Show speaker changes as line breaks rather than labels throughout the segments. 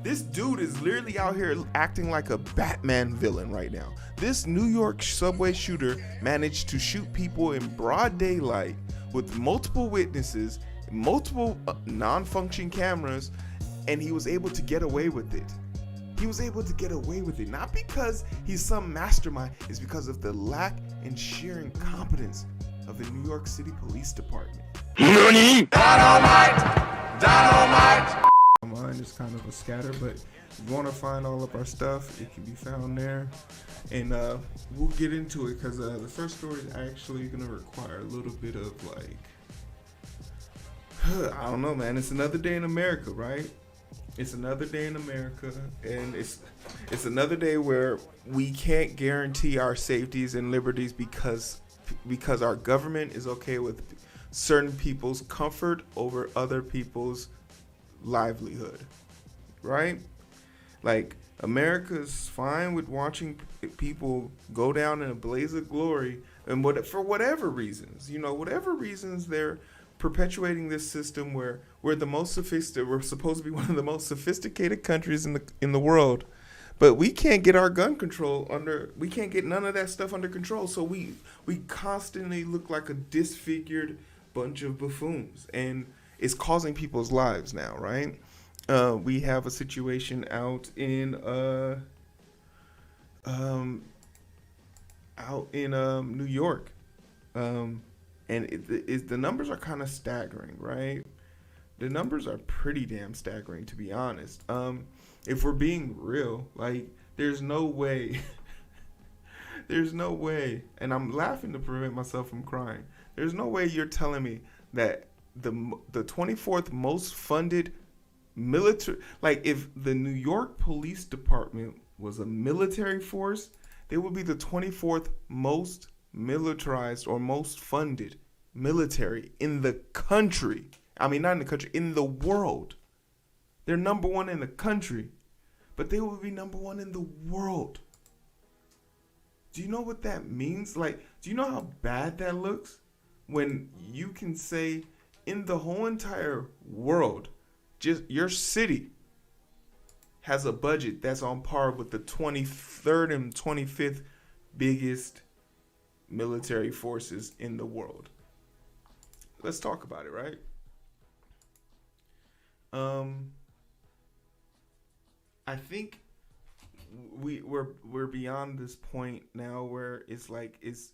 This dude is literally out here acting like a Batman villain right now. This New York subway shooter managed to shoot people in broad daylight with multiple witnesses, multiple non-function cameras, and he was able to get away with it. He was able to get away with it, not because he's some mastermind, it's because of the lack and sheer incompetence of the New York City Police Department. NANI? Dynamite! Dynamite! Mine is kind of a scatter, but if you want to find all of our stuff, it can be found there. And we'll get into it because the first story is actually going to require a little bit of like, I don't know, man. It's another day in America, right? It's another day in America, and it's another day where we can't guarantee our safeties and liberties because our government is okay with certain people's comfort over other people's livelihood, right? Like, America's fine with watching people go down in a blaze of glory, and for whatever reasons, whatever reasons they're perpetuating this system where we're supposed to be one of the most sophisticated countries in the world, but we can't get our gun control we can't get none of that stuff under control, so we constantly look like a disfigured bunch of buffoons, and it's causing people's lives now, right? We have a situation out in New York, and the numbers are kind of staggering, right? The numbers are pretty damn staggering, to be honest. If we're being real, like, there's no way, and I'm laughing to prevent myself from crying. There's no way you're telling me that the 24th most funded military, like, if the New York Police Department was a military force, they would be the 24th most militarized or most funded military in the country. I mean, not in the country, in the world. They're number one in the country, but they would be number one in the world. Do you know what that means? Like, do you know how bad that looks when you can say in the whole entire world, just your city has a budget that's on par with the 23rd and 25th biggest military forces in the world? Let's talk about it, right? I think we're beyond this point now where it's like it's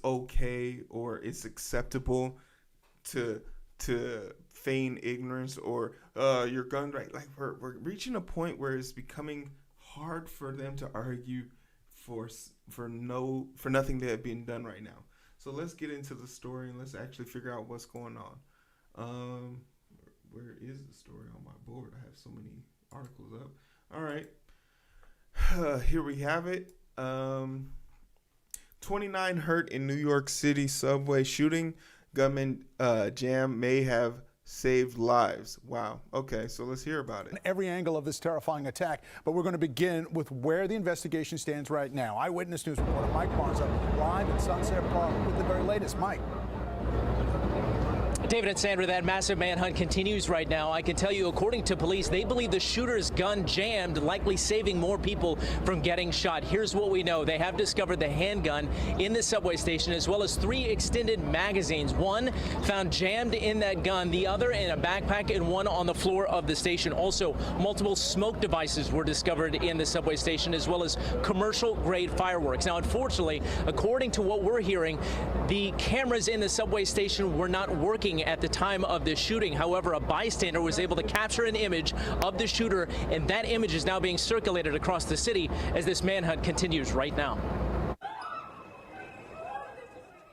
okay or it's acceptable to feign ignorance or your gun right. Like, we're reaching a point where it's becoming hard for them to argue for nothing that had been done right now. So let's get into the story and let's actually figure out what's going on. Where is the story on my board? I have so many articles up. All right. Here we have it. 29 hurt in New York City subway shooting. Gunman jam may have saved lives. Wow. Okay, so let's hear about it.
Every angle of this terrifying attack, but we're going to begin with where the investigation stands right now. Eyewitness News reporter Mike Barnes live in Sunset Park with the very latest. Mike.
David and Sandra, that massive manhunt continues right now. I can tell you, according to police, they believe the shooter's gun jammed, likely saving more people from getting shot. Here's what we know. They have discovered the handgun in the subway station, as well as 3 extended magazines. One found jammed in that gun, the other in a backpack, and one on the floor of the station. Also, multiple smoke devices were discovered in the subway station, as well as commercial-grade fireworks. Now, unfortunately, according to what we're hearing, the cameras in the subway station were not working at the time of the shooting. However, a bystander was able to capture an image of the shooter, and that image is now being circulated across the city as this manhunt continues right now.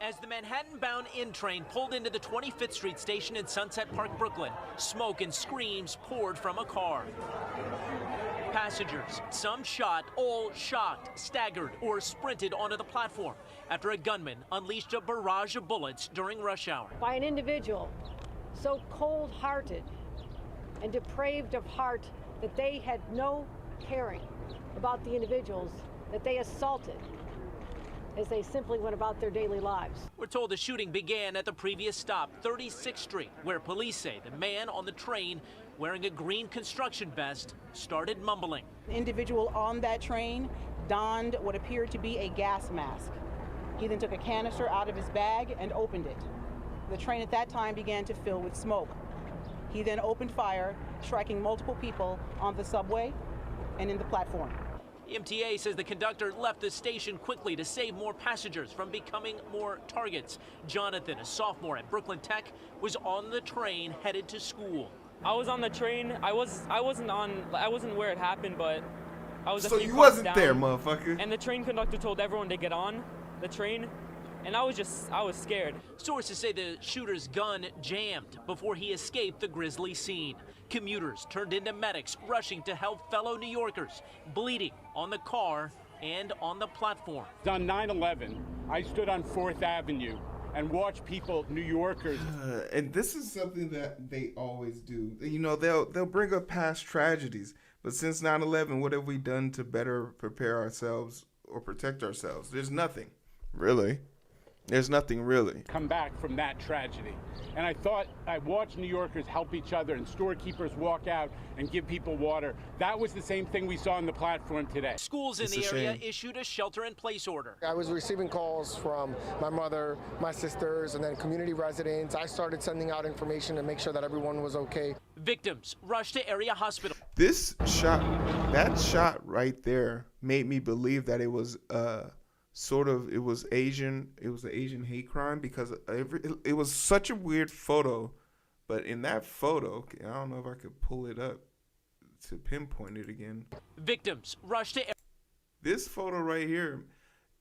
As the Manhattan-bound N train pulled into the 25th Street station in Sunset Park, Brooklyn, smoke and screams poured from a car. Passengers, some shot, all shocked, staggered, or sprinted onto the platform after a gunman unleashed a barrage of bullets during rush hour.
By an individual so cold-hearted and depraved of heart that they had no caring about the individuals that they assaulted. as they simply went about their daily lives.
We're told the shooting began at the previous stop, 36th Street, where police say the man on the train wearing a green construction vest started mumbling.
The individual on that train donned what appeared to be a gas mask. He then took a canister out of his bag and opened it. The train at that time began to fill with smoke. He then opened fire, striking multiple people on the subway and in the platform.
The MTA says the conductor left the station quickly to save more passengers from becoming more targets. Jonathan, a sophomore at Brooklyn Tech, was on the train headed to school.
I was on the train. I wasn't where it happened, but I was.
So
a few
you
cars
wasn't
down,
there, motherfucker.
And the train conductor told everyone to get on the train, and I was scared.
Sources say the shooter's gun jammed before he escaped the grisly scene. Commuters turned into medics rushing to help fellow New Yorkers bleeding on the car and on the platform.
On 9/11, I stood on 4th Avenue and watched people, New Yorkers.
And this is something that they always do. You know, they'll bring up past tragedies. But since 9/11, what have we done to better prepare ourselves or protect ourselves? There's nothing, really. There's nothing really.
Come back from that tragedy. And I watched New Yorkers help each other and storekeepers walk out and give people water. That was the same thing we saw on the platform today.
Schools in the area issued a shelter-in-place order.
I was receiving calls from my mother, my sisters, and then community residents. I started sending out information to make sure that everyone was okay.
Victims rushed to area hospital.
That shot right there made me believe that it was it was an Asian hate crime, because it was such a weird photo. But in that photo, I don't know if I could pull it up to pinpoint it again.
Victims rushed to
this photo right here,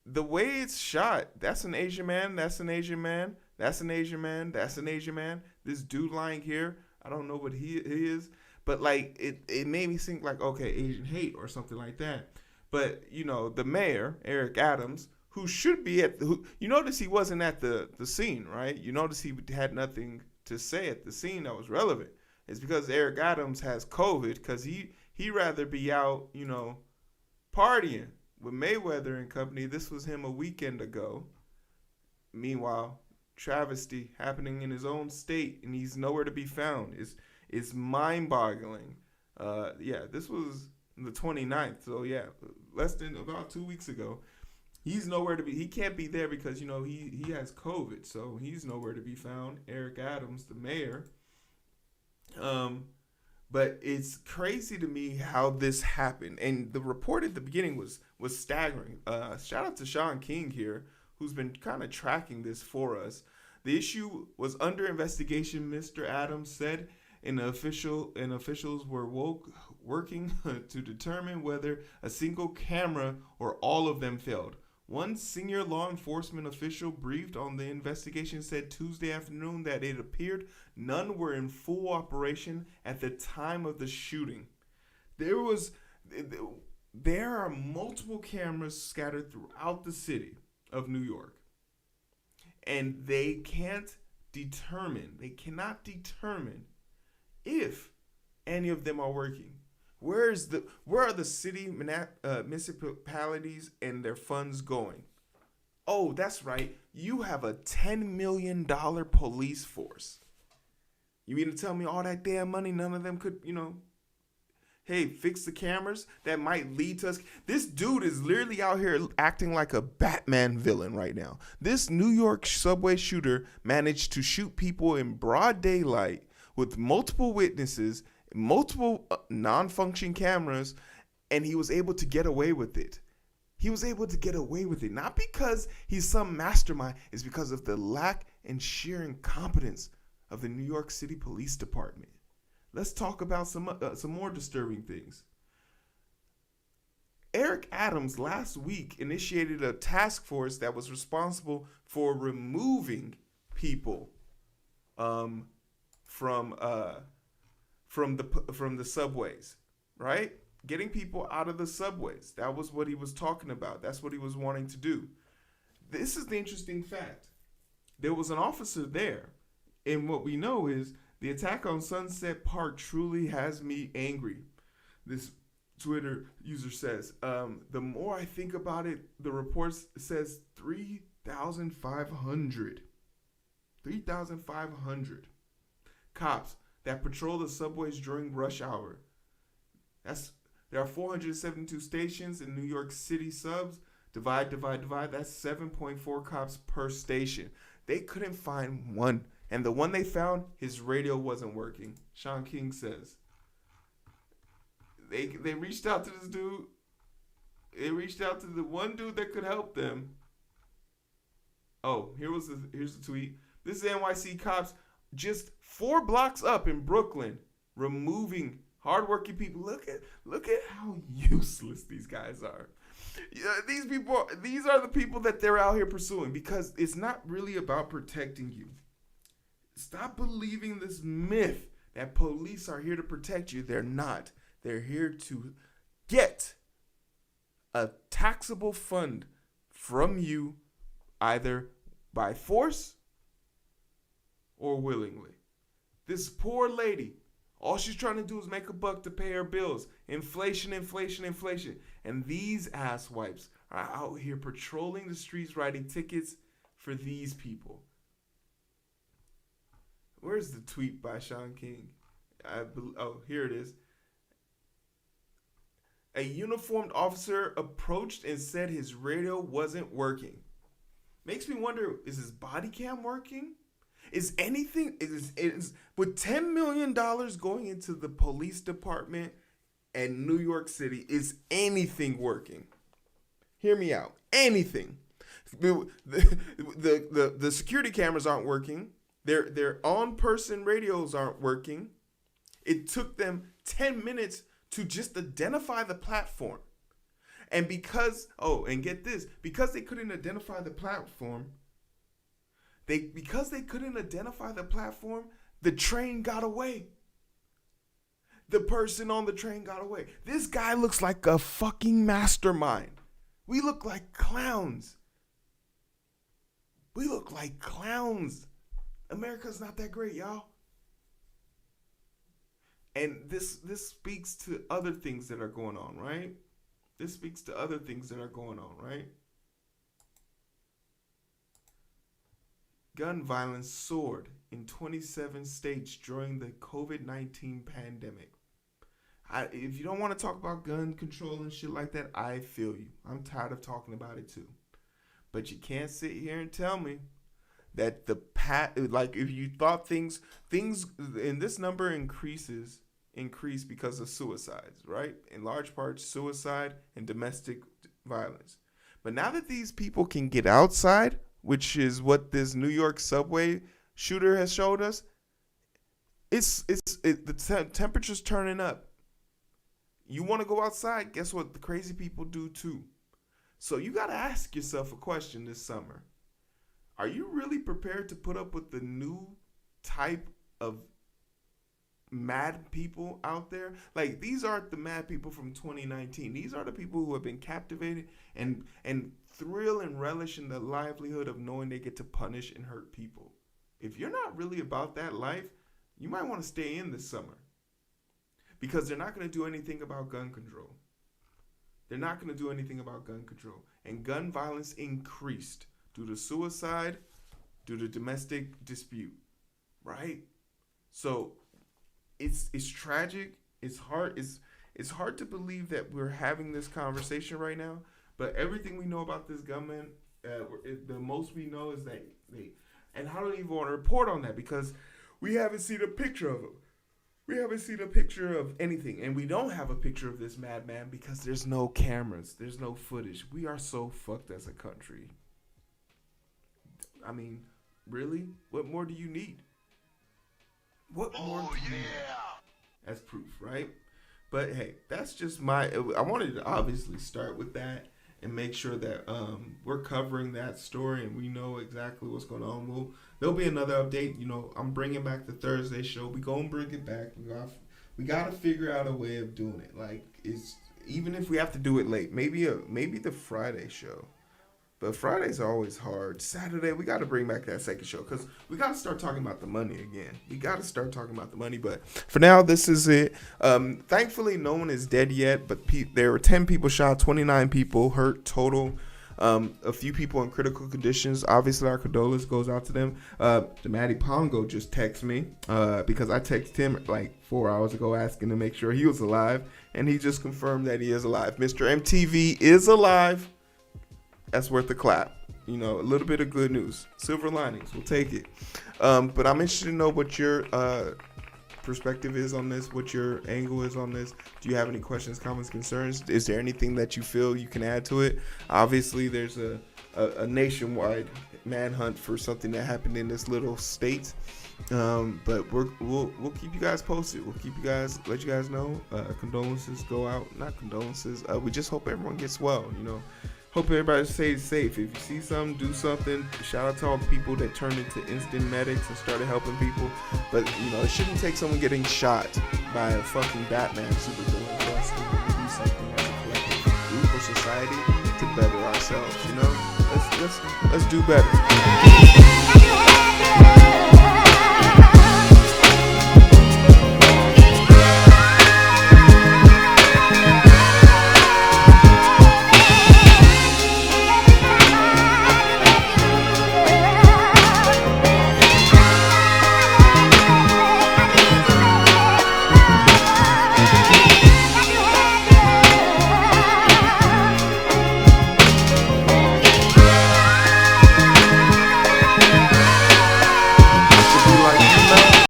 the way it's shot, that's an Asian man, that's an Asian man, that's an Asian man, that's an Asian man. This dude lying here, I don't know what he is, but like it made me think like, okay, Asian hate or something like that. But, you know, the mayor, Eric Adams, who should be you notice he wasn't at the scene, right? You notice he had nothing to say at the scene that was relevant. It's because Eric Adams has COVID, because he'd rather be out, you know, partying with Mayweather and company. This was him a weekend ago. Meanwhile, travesty happening in his own state, and he's nowhere to be found. It's mind-boggling. This was the 29th, so yeah, less than about 2 weeks ago. He's nowhere to be. He can't be there because, you know, he has COVID, so he's nowhere to be found. Eric Adams, the mayor. But it's crazy to me how this happened, and the report at the beginning was staggering. Shout out to Sean King here, who's been kind of tracking this for us. The issue was under investigation, Mr. Adams said, and officials were working to determine whether a single camera or all of them failed. One senior law enforcement official briefed on the investigation said Tuesday afternoon that it appeared none were in full operation at the time of the shooting. There are multiple cameras scattered throughout the city of New York, and they cannot determine if any of them are working. Where are the city municipalities and their funds going? Oh, that's right. You have a $10 million police force. You mean to tell me all that damn money, none of them could, you know, hey, fix the cameras that might lead to us? This dude is literally out here acting like a Batman villain right now. This New York subway shooter managed to shoot people in broad daylight with multiple witnesses, multiple non-function cameras, and he was able to get away with it. He was able to get away with it, not because he's some mastermind. It's because of the lack and sheer incompetence of the New York City Police Department. Let's talk about some more disturbing things. Eric Adams last week initiated a task force that was responsible for removing people from the subways, right? Getting people out of the subways. That was what he was talking about. That's what he was wanting to do. This is the interesting fact. There was an officer there, and what we know is the attack on Sunset Park truly has me angry. This Twitter user says, the more I think about it, the report says 3,500. 3,500 cops that patrol the subways during rush hour. There are 472 stations in New York City subs. Divide. That's 7.4 cops per station. They couldn't find one. And the one they found, his radio wasn't working. Sean King says. They reached out to this dude. They reached out to the one dude that could help them. Oh, here's the tweet. This is NYC cops just 4 blocks up in Brooklyn, removing hardworking people. Look at how useless these guys are. Yeah, these are the people that they're out here pursuing, because it's not really about protecting you. Stop believing this myth that police are here to protect you. They're not. They're here to get a taxable fund from you, either by force or willingly. This poor lady, all she's trying to do is make a buck to pay her bills. Inflation. And these asswipes are out here patrolling the streets, writing tickets for these people. Where's the tweet by Sean King? Here it is. A uniformed officer approached and said his radio wasn't working. Makes me wonder, is his body cam working? Is anything, with $10 million going into the police department and New York City, is anything working? Hear me out. Anything. The security cameras aren't working. Their on-person radios aren't working. It took them 10 minutes to just identify the platform. And and get this, because they couldn't identify the platform, the train got away. The person on the train got away. This guy looks like a fucking mastermind. We look like clowns. America's not that great, y'all. And this speaks to other things that are going on, right? Gun violence soared in 27 states during the COVID-19 pandemic. If you don't want to talk about gun control and shit like that, I feel you. I'm tired of talking about it too. But you can't sit here and tell me that if you thought things in this number increase because of suicides, right? In large part, suicide and domestic violence. But now that these people can get outside, which is what this New York Subway shooter has showed us, the temperature's turning up. You want to go outside? Guess what? The crazy people do too. So you got to ask yourself a question this summer. Are you really prepared to put up with the new type of mad people out there? Like, these aren't the mad people from 2019. These are the people who have been captivated and thrill and relish in the livelihood of knowing they get to punish and hurt people. If you're not really about that life, you might want to stay in this summer, because they're not going to do anything about gun control. And gun violence increased due to suicide, due to domestic dispute, right? So it's tragic. It's hard to believe that we're having this conversation right now. But everything we know about this gunman, the most we know is that and I don't even want to report on that because we haven't seen a picture of him. We haven't seen a picture of anything. And we don't have a picture of this madman because there's no cameras. There's no footage. We are so fucked as a country. I mean, really? What more do you need? What more do you need? As proof, right? But hey, that's just I wanted to obviously start with that and make sure that we're covering that story and we know exactly what's going on. There'll be another update. You know, I'm bringing back the Thursday show. We gonna bring it back. We gotta figure out a way of doing it. Like, even if we have to do it late, maybe the Friday show. But Fridays are always hard. Saturday, we got to bring back that second show because we got to start talking about the money again. We got to start talking about the money. But for now, this is it. Thankfully, no one is dead yet. But there were 10 people shot, 29 people hurt total. A few people in critical conditions. Obviously, our condolences goes out to them. The Matty Pongo just texted me because I texted him like 4 hours ago asking to make sure he was alive. And he just confirmed that he is alive. Mr. MTV is alive. That's worth a clap. You know, a little bit of good news. Silver linings. We'll take it. But I'm interested to know what your perspective is on this, what your angle is on this. Do you have any questions, comments, concerns? Is there anything that you feel you can add to it? Obviously, there's a nationwide manhunt for something that happened in this little state. But we'll keep you guys posted. We'll let you guys know. Condolences go out. Not condolences. We just hope everyone gets well, you know. Hope everybody stays safe. If you see something, do something. Shout out to all the people that turned into instant medics and started helping people. But, you know, it shouldn't take someone getting shot by a fucking Batman supervillain for us to do something as a collective group or society to better ourselves, you know? Let's do better.